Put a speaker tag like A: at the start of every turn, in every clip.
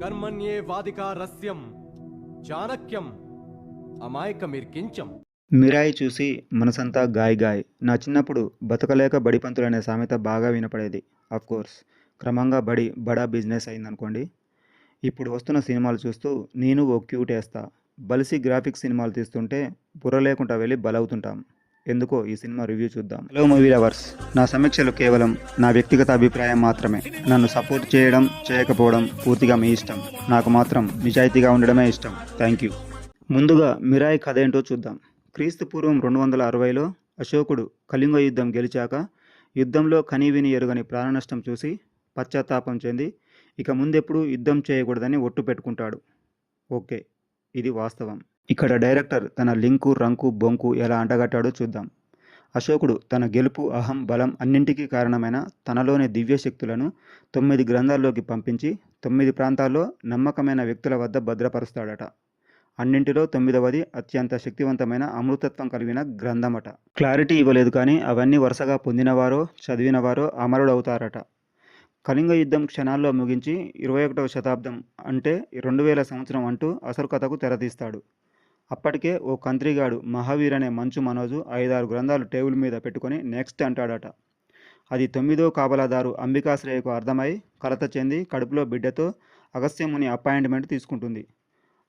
A: కర్మణ్యే వాదికా రస్యం చాణక్యం అమాయకమిర్కించం.
B: మిరాయి చూసి మనసంతా guy guy. నా చిన్నప్పుడు బతకలేక బడిపంతులనే సామెత బాగా వినపడేది. కోర్స్ క్రమంగా బడా బిజినెస్ అయిందనుకోండి. ఇప్పుడు వస్తున్న సినిమాలు చూస్తూ నేను ఓ క్యూట్ వేస్తా. బలిసి గ్రాఫిక్స్ సినిమాలు తీస్తుంటే బుర్ర లేకుండా వెళ్ళి బలవుతుంటాం. ఎందుకో ఈ సినిమా రివ్యూ చూద్దాం. హలో మూవీ లవర్స్, నా సమీక్షలు కేవలం నా వ్యక్తిగత అభిప్రాయం మాత్రమే. నన్ను సపోర్ట్ చేయడం చేయకపోవడం పూర్తిగా మీ ఇష్టం. నాకు మాత్రం నిజాయితీగా ఉండడమే ఇష్టం. Thank you. ముందుగా మిరాయి కథ ఏంటో చూద్దాం. క్రీస్తు పూర్వం 260లో అశోకుడు కళింగ యుద్ధం గెలిచాక యుద్ధంలో కనీవిని ఎరుగని ప్రాణనష్టం చూసి పశ్చాత్తాపం చెంది ఇక ముందెప్పుడు యుద్ధం చేయకూడదని ఒట్టు పెట్టుకుంటాడు. ఓకే, ఇది వాస్తవం. ఇక్కడ డైరెక్టర్ తన లింకు రంకు బొంకు ఎలా అంటగట్టాడో చూద్దాం. అశోకుడు తన గెలుపు అహం బలం అన్నింటికీ కారణమైన తనలోని దివ్య శక్తులను 9 గ్రంథాల్లోకి పంపించి 9 ప్రాంతాల్లో నమ్మకమైన వ్యక్తుల వద్ద భద్రపరుస్తాడట. అన్నింటిలో 9వది అత్యంత శక్తివంతమైన అమృతత్వం కలిగిన గ్రంథమట. క్లారిటీ ఇవ్వలేదు, కానీ అవన్నీ వరుసగా పొందినవారో చదివినవారో అమరుడవుతారట. కళింగ యుద్ధం క్షణాల్లో ముగించి 21వ శతాబ్దం అంటే 2000 సంవత్సరం అంటూ అసలు కథకు తెరతీస్తాడు. అప్పటికే ఓ కంత్రిగాడు మహావీర్ అనే మంచు మనోజు 5-6 గ్రంథాలు టేబుల్ మీద పెట్టుకొని నెక్స్ట్ అంటాడట. అది 9వ కాపలాదారు అంబికాశ్రేయకు అర్థమై కలత చెంది కడుపులో బిడ్డతో అగస్త్యముని అపాయింట్మెంట్ తీసుకుంటుంది.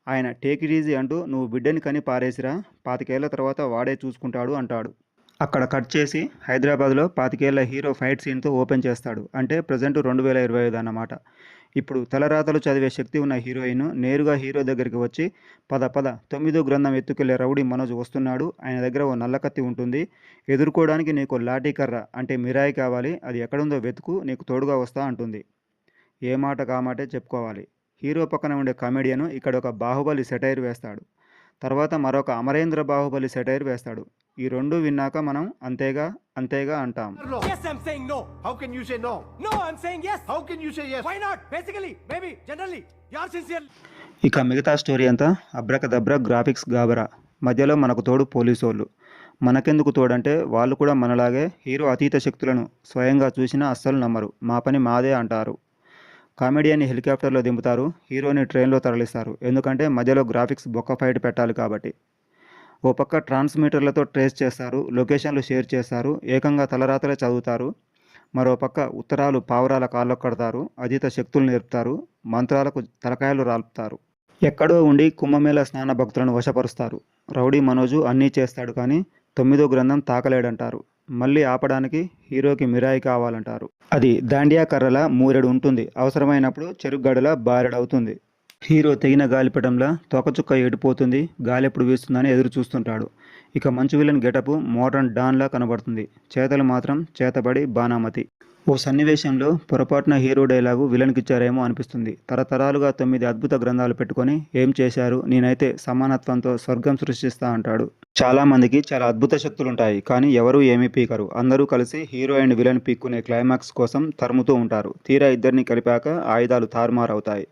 B: ఆయన టేక్ ఇట్ ఈజీ అంటూ నువ్వు బిడ్డని కని పారేసిరా, 25 ఏళ్ల తర్వాత వాడే చూసుకుంటాడు అంటాడు. అక్కడ కట్ చేసి హైదరాబాద్లో 25 ఏళ్ల హీరో ఫైట్ సీన్తో ఓపెన్ చేస్తాడు. అంటే ప్రజెంట్ 2025 అన్నమాట. ఇప్పుడు తలరాతలు చదివే శక్తి ఉన్న హీరోయిన్ నేరుగా హీరో దగ్గరికి వచ్చి పద 9వ గ్రంథం ఎత్తుకెళ్లే రౌడీ మనోజ్ వస్తున్నాడు, ఆయన దగ్గర ఓ నల్లకత్తి ఉంటుంది, ఎదుర్కోవడానికి నీకు లాఠీ కర్ర అంటే మిరాయి కావాలి, అది ఎక్కడుందో వెతుకు, నీకు తోడుగా వస్తా అంటుంది. ఏ మాట కామాటే చెప్పుకోవాలి. హీరో పక్కన ఉండే కామెడియన్ ఇక్కడ ఒక బాహుబలి సెటైర్ వేస్తాడు. తర్వాత మరొక అమరేంద్ర బాహుబలి సెటైర్ వేస్తాడు. ఈ రెండు విన్నాక మనం అంతేగా అంటాం.
A: Yes, I'm saying no.
C: How can you say no?
A: No, I'm saying yes.
C: How can you say yes?
A: Why not? Basically, maybe, generally, you're sincere.
B: ఇక మిగతా స్టోరీ అంతా అబ్రకదబ్ర గ్రాఫిక్స్ గాబరా. మధ్యలో మనకు తోడు పోలీసోళ్ళు. మనకెందుకు తోడంటే వాళ్ళు కూడా మనలాగే హీరో అతీత శక్తులను స్వయంగా చూసినా అస్సలు నమ్మరు. మా పని మాదే అంటారు. కామెడియన్ని హెలికాప్టర్లో దింపుతారు, హీరోని ట్రైన్లో తరలిస్తారు. ఎందుకంటే మధ్యలో గ్రాఫిక్స్ బొక్క ఫైట్ పెట్టాలి కాబట్టి. ఓ పక్క ట్రాన్స్మిటర్లతో ట్రేస్ చేస్తారు, లొకేషన్లు షేర్ చేస్తారు, ఏకంగా తలరాతలే చదువుతారు. మరో పక్క ఉత్తరాలు పావురాల కాళ్ళకు కడతారు, అతీత శక్తులు నేర్పుతారు, మంత్రాలకు తలకాయలు రాల్పుతారు. ఎక్కడో ఉండి కుంభమేళ స్నాన భక్తులను వశపరుస్తారు. రౌడీ మనోజు అన్నీ చేస్తాడు, కానీ 9వ గ్రంథం తాకలేడంటారు. మళ్ళీ ఆపడానికి హీరోకి మిరాయి కావాలంటారు. అది దాండియా కర్రలా మూరెడు ఉంటుంది, అవసరమైనప్పుడు చెరుగ్గడలా బారెడవుతుంది. హీరో తెగిన గాలిపటంలా తోకచుక్క ఏడిపోతుంది, గాలెప్పుడు వీస్తుందని ఎదురు చూస్తుంటాడు. ఇక మంచు విలన్ గెటప్ మోడర్న్ డాన్లా కనబడుతుంది, చేతలు మాత్రం చేతబడి బాణామతి. ఓ సన్నివేశంలో పొరపాటున హీరో డైలాగు విలన్కిచ్చారేమో అనిపిస్తుంది. తరతరాలుగా 9 అద్భుత గ్రంథాలు పెట్టుకొని ఏం చేశారు, నేనైతే సమానత్వంతో స్వర్గం సృష్టిస్తా అంటాడు. చాలామందికి చాలా అద్భుత శక్తులుంటాయి, కానీ ఎవరూ ఏమీ పీకరు. అందరూ కలిసి హీరో అండ్ విలన్ పీక్కునే క్లైమాక్స్ కోసం తరుముతూ ఉంటారు. తీరా ఇద్దరిని కలిపాక ఆయుధాలు తారుమారవుతాయి.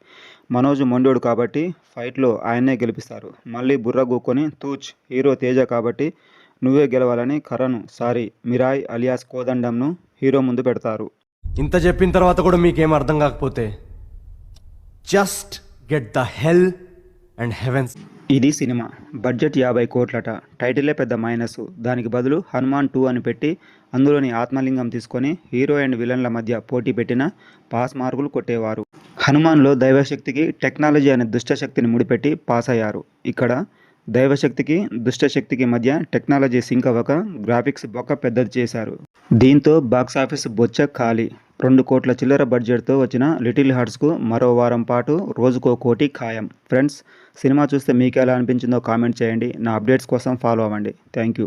B: మనోజ్ మొండోడు కాబట్టి ఫైట్లో ఆయన్నే గెలిపిస్తారు. మళ్ళీ బుర్ర గూక్కొని తూచ్ హీరో తేజ కాబట్టి నువ్వే గెలవాలని కర్రను మిరాయ్ అలియాస్ కోదండంను హీరో ముందు పెడతారు.
A: ఇంత చెప్పిన తర్వాత కూడా మీకేం అర్థం కాకపోతే just get the hell and heavens.
B: ఇది సినిమా. బడ్జెట్ 50 కోట్లట. టైటిలే పెద్ద మైనస్. దానికి బదులు హనుమాన్ 2 అని పెట్టి అందులోని ఆత్మలింగం తీసుకొని హీరో అండ్ విలన్ల మధ్య పోటీ పెట్టిన పాస్ మార్కులు కొట్టేవారు. హనుమాన్లో దైవశక్తికి టెక్నాలజీ అనే దుష్టశక్తిని ముడిపెట్టి పాస్ అయ్యారు. ఇక్కడ దైవశక్తికి దుష్టశక్తికి మధ్య టెక్నాలజీ సింక్ అవ్వక గ్రాఫిక్స్ బొక్క పెద్దది చేశారు. దీంతో బాక్సాఫీస్ బొచ్చ ఖాళీ. 2 కోట్ల చిల్లర బడ్జెట్తో వచ్చిన లిటిల్ హార్ట్స్కు మరో వారం పాటు రోజుకో కోటి ఖాయం. ఫ్రెండ్స్, సినిమా చూస్తే మీకు ఎలా అనిపించిందో కామెంట్ చేయండి. నా అప్డేట్స్ కోసం ఫాలో అవ్వండి. Thank you.